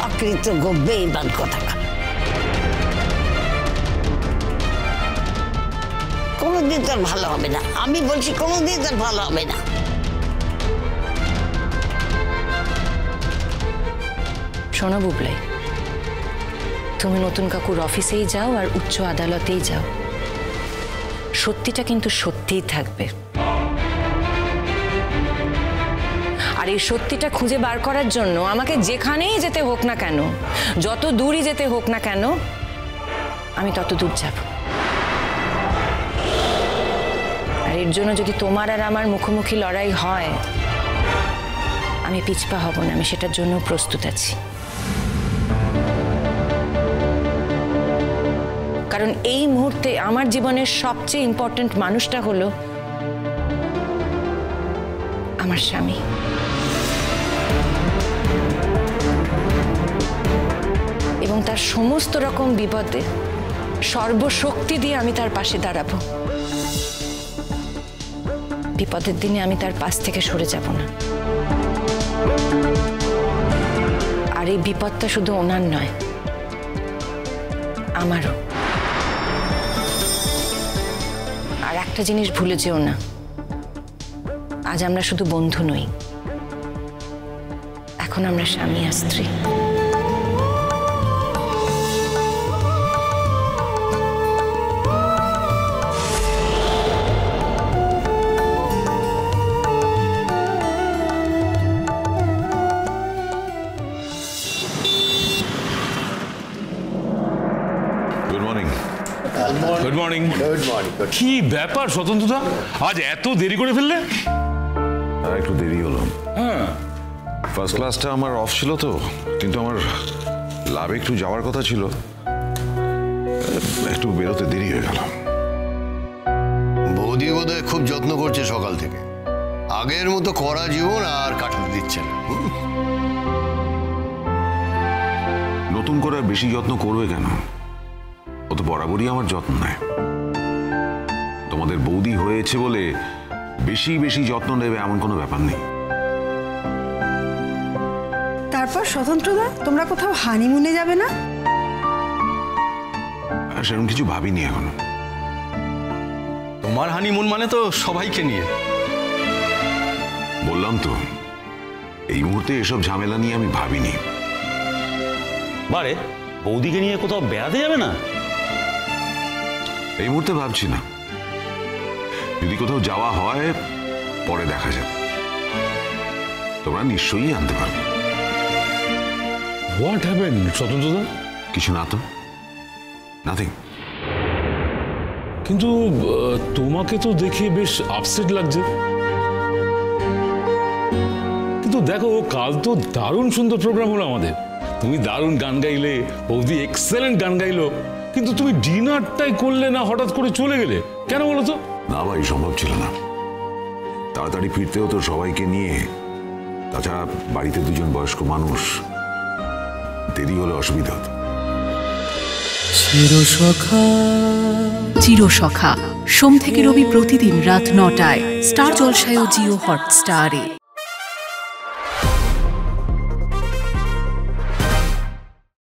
অকৃতজ্ঞ বেঈমান কোথাকার। কোনোদিন তার ভালো হবে না, আমি বলছি কোনোদিন তার ভালো হবে না। শোনো বুবলাই, তুমি নতুন কাকুর অফিসেই যাও আর উচ্চ আদালতেই যাও, সত্যিটা কিন্তু সত্যিই থাকবে। আর এই সত্যিটা খুঁজে বার করার জন্য আমাকে যেখানেই যেতে হোক না কেন, যত দূরই যেতে হোক না কেন, আমি তত দূর যাব। আর এর জন্য যদি তোমার আর আমার মুখোমুখি লড়াই হয়, আমি পিছপা হব না, আমি সেটার জন্য প্রস্তুত আছি। কারণ এই মুহূর্তে আমার জীবনের সবচেয়ে ইম্পর্ট্যান্ট মানুষটা হলো আমার স্বামী। এবং তার সমস্ত রকম বিপদে সর্বশক্তি দিয়ে আমি তার পাশে দাঁড়াবো। বিপদের দিনে আমি তার পাশ থেকে সরে যাব না। আর এই বিপদটা শুধু ওনার নয়, আমারও। আর একটা জিনিস ভুলে যেও না, আজ আমরা শুধু বন্ধু নই, এখন আমরা স্বামী আর স্ত্রী। Good morning. কি ব্যাপার স্বতন্ত্রতা, আজ এত দেরি করে ফেললে? আর একটু দেরি হলো। হ্যাঁ, ফার্স্ট ক্লাসটা আমার অফ ছিল তো, কিন্তু আমার লাভে একটু যাওয়ার কথা ছিল, একটু বেরোতে দেরি হয়ে গেল। বৌদি বোধহয় খুব যত্ন করছে সকাল থেকে, আগের মতো কড়া জীবন আর কাটাতে দিচ্ছে না। নতুন করে বেশি যত্ন করবে কেন? ও তো বরাবরই আমার যত্ন নেয়। তোমাদের বৌদি হয়েছে বলে বেশি বেশি যত্ন নেবে এমন কোনো ব্যাপার নেই। তারপর স্বতন্ত্রদা, তোমরা কোথাও হানিমুনে যাবে না? সেরকম কিছু ভাবিনি এখনো। তোমার হানিমুন মানে তো সবাইকে নিয়ে। বললাম তো, এই মুহূর্তে এসব ঝামেলা নিয়ে আমি ভাবিনি। বারে বৌদিকে নিয়ে কোথাও বেড়াতে যাবে না? এই মুহূর্তে ভাবছি না, যদি কোথাও যাওয়া হয় পরে দেখা যাবে। তোমরা নিশ্চয়ই আনতে পারবে। হোয়াট হ্যাপেন্ড স্বতন্ত্রতা? কিছু না তো, নাথিং। কিন্তু তোমাকে তো দেখে বেশ আপসেট লাগছে। কিন্তু দেখো, কাল তো দারুণ সুন্দর প্রোগ্রাম হলো আমাদের। তুমি দারুণ গান গাইলে, বৌদি এক্সেলেন্ট গান গাইলো, কিন্তু তুমি ডিনারটাই করলে না, হঠাৎ করে চলে গেলে কেন বলো তো? না ভাই, সম্ভব ছিল না। তাড়াতাড়ি ফিরতে হতো সবাইকে নিয়ে, তাছাড়া বাড়িতে দুজন বয়স্ক মানুষ, দেরি হলে অসুবিধা হতো। চিরসখা সোম থেকে রবি প্রতিদিন রাত ৯টায় স্টার জলসায় ও জিও হটস্টারে।